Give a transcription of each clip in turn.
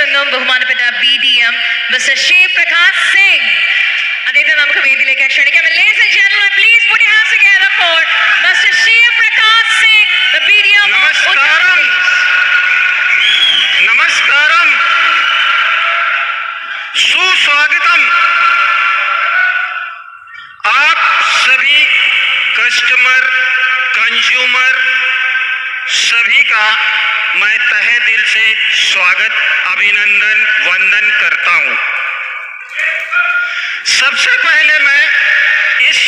നിന്നും ബഹുമാനപ്പെട്ട BDM mister Sivaprakash Singh അദ്ദേഹത്തെ നമുക്ക് വേദിയിലേക്ക് ക്ഷണിക്കാം. Ladies and gentlemen, please put your hands together for Mr. Shivprakash Singh, the BDM. नमस्कारम, नमस्कारम, सुस्वागतम। आप सभी कस्टमर, कंज्यूमर सभी का मैं तहे दिल से स्वागत, अभिनंदन, वंदन करता हूं। सबसे पहले मैं इस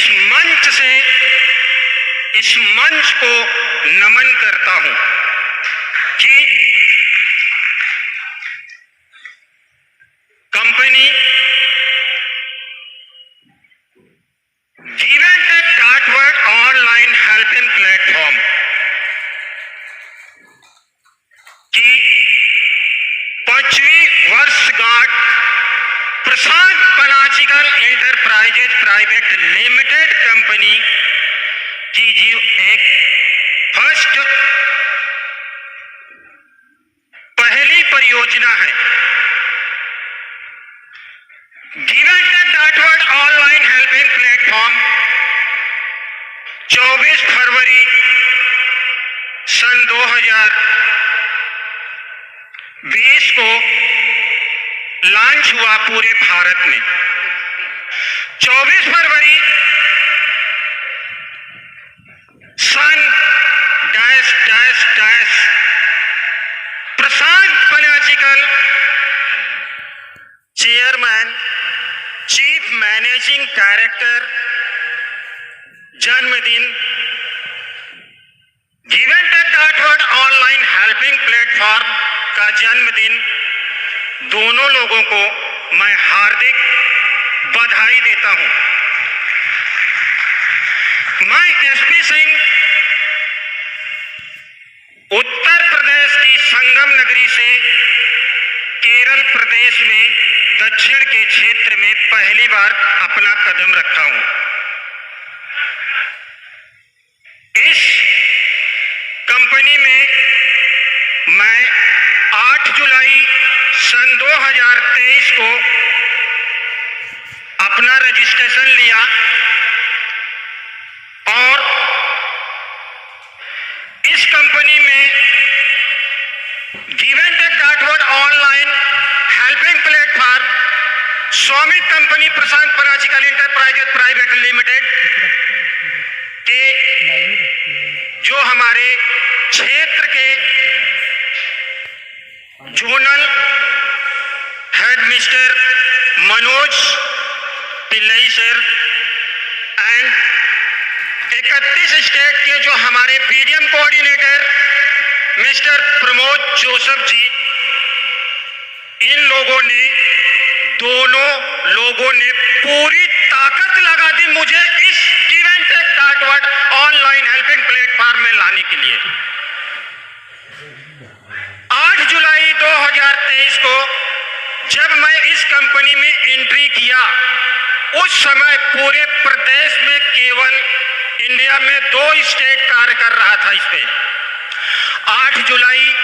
मंच को नमन करता हूं कि company GivenTech.world online helping platform की 5वीं वर्षगांठ प्रशांत Palachikal enterprises private limited company की जो एक फर्स्ट पहली परियोजना है। GivenTech.world ऑनलाइन हेल्पिंग प्लेटफॉर्म 24 फरवरी सन 2020 को लॉन्च हुआ पूरे भारत में। 24 फरवरी सन डैश डैश डैश प्रशांत पलाचिकल चेयरमैन, चीफ मैनेजिंग डायरेक्टर जन्मदिन, GivenTech.world ऑनलाइन हेल्पिंग प्लेटफॉर्म का जन्मदिन, दोनों लोगों को मैं हार्दिक बधाई देता हूं। मैं SP सिंह उत्तर प्रदेश की संगम नगरी से केरल प्रदेश में दक्षिण के क्षेत्र में पहली बार अपना कदम रखा हूं। इस कंपनी में मैं 8 जुलाई सन 2023 को अपना रजिस्ट्रेशन लिया और इस कंपनी में GivenTech.world ऑनलाइन हेल्पिंग प्लेटफॉर्म स्वामित company Prashant Palachikal enterprises private limited के जो हमारे क्षेत्र के zonal head mister Manoj Pillai sir and 31 state के जो हमारे BDM coordinator mister Pramod Joseph ji, इन दोनों लोगों ने पूरी ताकत लगा दी मुझे इस GivenTech.world ऑनलाइन हेल्पिंग प्लेटफॉर्म में लाने के लिए। 8 जुलाई 2023 को जब मैं इस कंपनी में एंट्री किया, उस समय पूरे प्रदेश में केवल इंडिया में 2 स्टेट कार्य कर रहा था इस पे। 8 जुलाई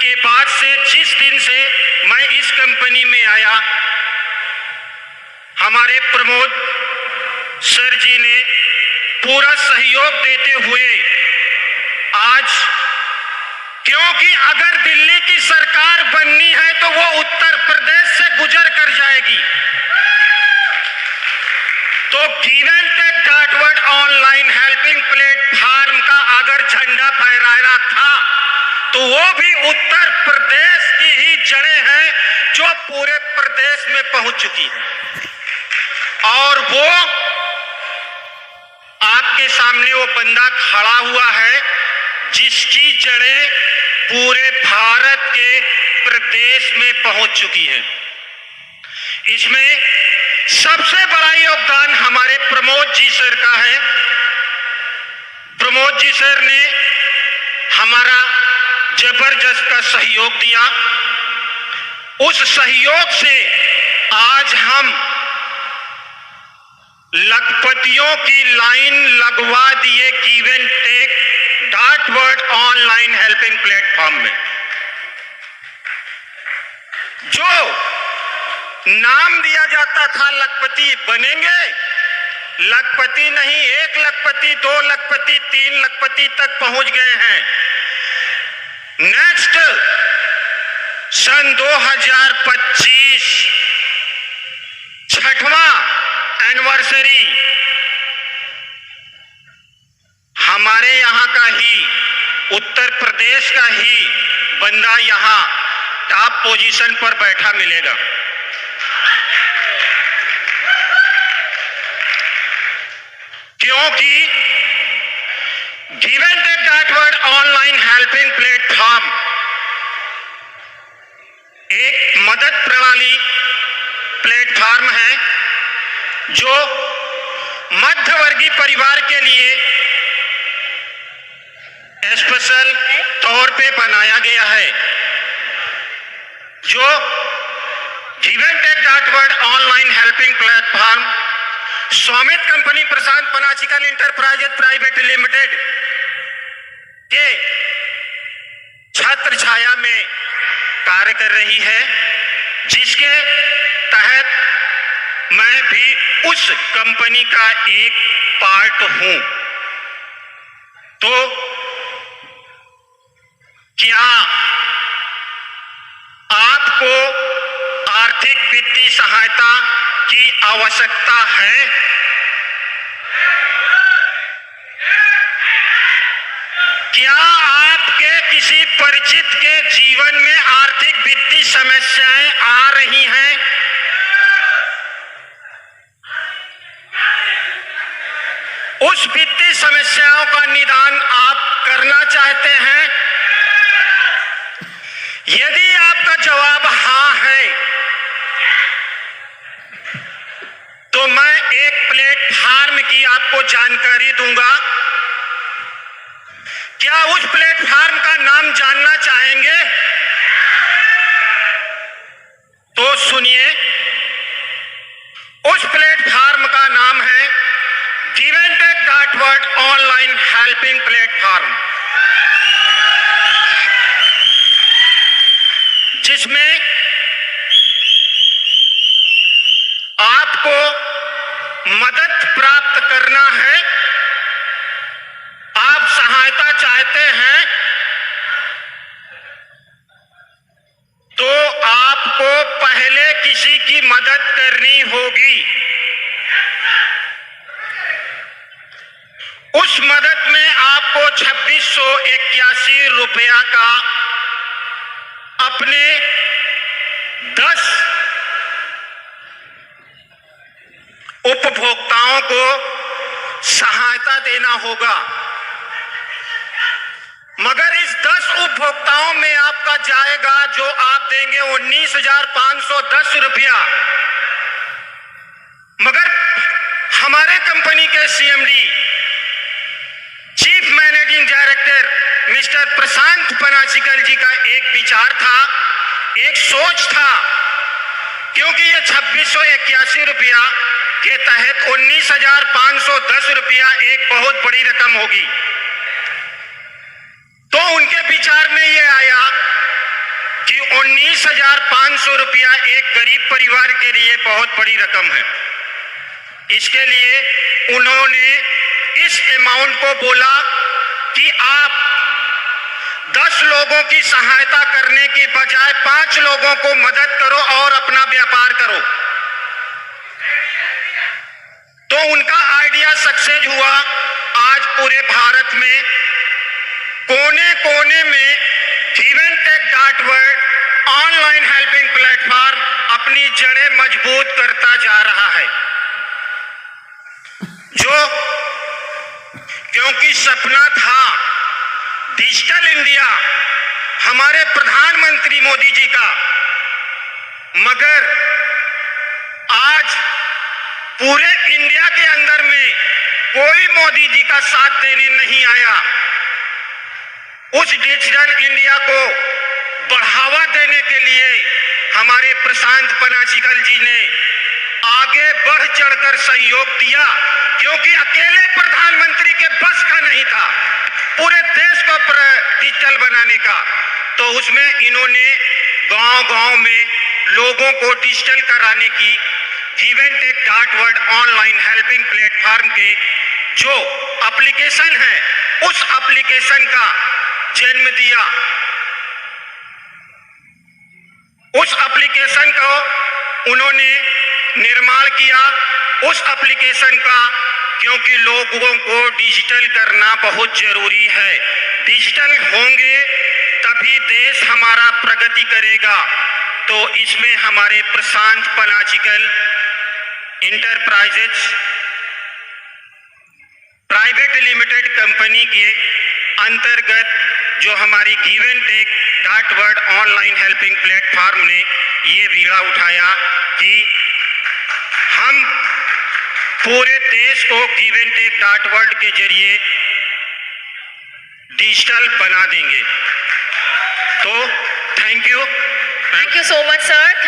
के बाद से जिस दिन से मैं इस कंपनी में आया, हमारे प्रमोद सर जी ने पूरा सहयोग देते हुए आज, क्योंकि अगर दिल्ली की सरकार बननी है तो वो उत्तर प्रदेश से गुजर कर जाएगी, तो GivenTech.world ऑनलाइन हेल्पिंग प्लेटफॉर्म का अगर झंडा फहराना था तो वो भी उत्तर प्रदेश की ही जड़ें हैं जो पूरे प्रदेश में पहुंच चुकी है। और वो आपके सामने वो बंदा खड़ा हुआ है जिसकी जड़ें पूरे भारत के प्रदेश में पहुंच चुकी है। इसमें सबसे बड़ा योगदान हमारे प्रमोद जी सर का है। प्रमोद जी सर ने हमारा जबरदस्त का सहयोग दिया। उस सहयोग से आज हम लखपतियों की लाइन लगवा दिए GivenTech.world ऑनलाइन हेल्पिंग प्लेटफॉर्म में। जो नाम दिया जाता था लखपति बनेंगे, लखपति नहीं, 1 लखपति, 2 लखपति, 3 लखपति तक पहुंच गए हैं। नेक्स्ट सन 2025 6वां एनिवर्सरी हमारे यहां का ही, उत्तर प्रदेश का ही बंदा यहां टॉप पोजीशन पर बैठा मिलेगा। क्योंकि give and take dot online helping platform एक मदद प्रणाली प्लेटफॉर्म है जो मध्यवर्गीय परिवार के लिए स्पेशल तौर पे बनाया गया है। जो give and take dot online helping platform स्वामित्व company Prashant Panachikal enterprises private limited के छत्र छाया में कार्य कर रही है, जिसके तहत मैं भी उस कंपनी का एक पार्ट हूं। तो क्या आपको आर्थिक वित्तीय सहायता की आवश्यकता है? क्या आपके किसी परिचित के जीवन में आर्थिक वित्तीय समस्याएं आ रही हैं? उस वित्तीय समस्याओं का निदान आप करना चाहते हैं? यदि आपका जवाब हां है, तो मैं एक प्लेटफॉर्म की आपको जानकारी दूंगा। क्या उस प्लेटफॉर्म का नाम जानना चाहेंगे? तो सुनिए, उस प्लेटफॉर्म का नाम है give and take dot online helping platform, जिसमें आपको मदद प्राप्त करना है, आप सहायता चाहते हैं, तो आपको पहले किसी की मदद करनी होगी। उस मदद में आपको 2681 रुपया का अपने 10 उपभोक्ताओं को सहायता देना होगा। मगर इस 10 उपभोक्ताओं में आपका जाएगा, जो आप देंगे 19,510 रुपया। मगर हमारे कंपनी के CMD chief managing director mister Prashant Panachikal ji का एक विचार था, एक सोच था, क्योंकि ये 2681 रुपया के तहत 19,510 रुपया एक बहुत बड़ी रकम होगी। तो उनके विचार में ये आया कि 19,500 रुपया एक गरीब परिवार के लिए बहुत बड़ी रकम है। इसके लिए उन्होंने इस अमाउंट को बोला कि आप 10 लोगों की सहायता करने की बजाय 5 लोगों को मदद करो और अपना व्यापार करो। तो उनका आइडिया सक्सेस हुआ। आज पूरे भारत में कोने कोने में give and take dot online helping platform अपनी जड़ें मजबूत करता जा रहा है। जो क्योंकि सपना था डिजिटल इंडिया हमारे प्रधानमंत्री मोदी जी का, मगर आज पूरे इंडिया के अंदर में कोई मोदी जी का साथ देने नहीं आया। उस डिजिटल इंडिया को बढ़ावा देने के लिए हमारे प्रशांत पनाचिकल जी ने आगे बढ़ चढ़कर सहयोग दिया, क्योंकि अकेले प्रधानमंत्री के बस का नहीं था पूरे देश को डिजिटल बनाने का। तो उसमें इन्होंने गांव-गांव में लोगों को डिजिटल कराने की गिवेंटेक डॉट ऑनलाइन हेल्पिंग प्लेटफॉर्म के जो एप्लीकेशन है उस एप्लीकेशन का जन्म दिया। उस एप्लीकेशन को उन्होंने निर्माण किया, उस एप्लीकेशन का, क्योंकि लोगों को डिजिटल करना बहुत जरूरी है। डिजिटल होंगे तभी देश हमारा प्रगति करेगा। तो इसमें हमारे प्रशांत Palachikal enterprises private limited company के अंतर्गत जो हमारी गिवेंटेक डॉट ऑनलाइन हेल्पिंग प्लेटफॉर्म ने ये बीड़ा उठाया कि हम पूरे देश को गिवेंटेक डॉट के जरिए डिजिटल बना देंगे। तो thank you Thank you so much, sir.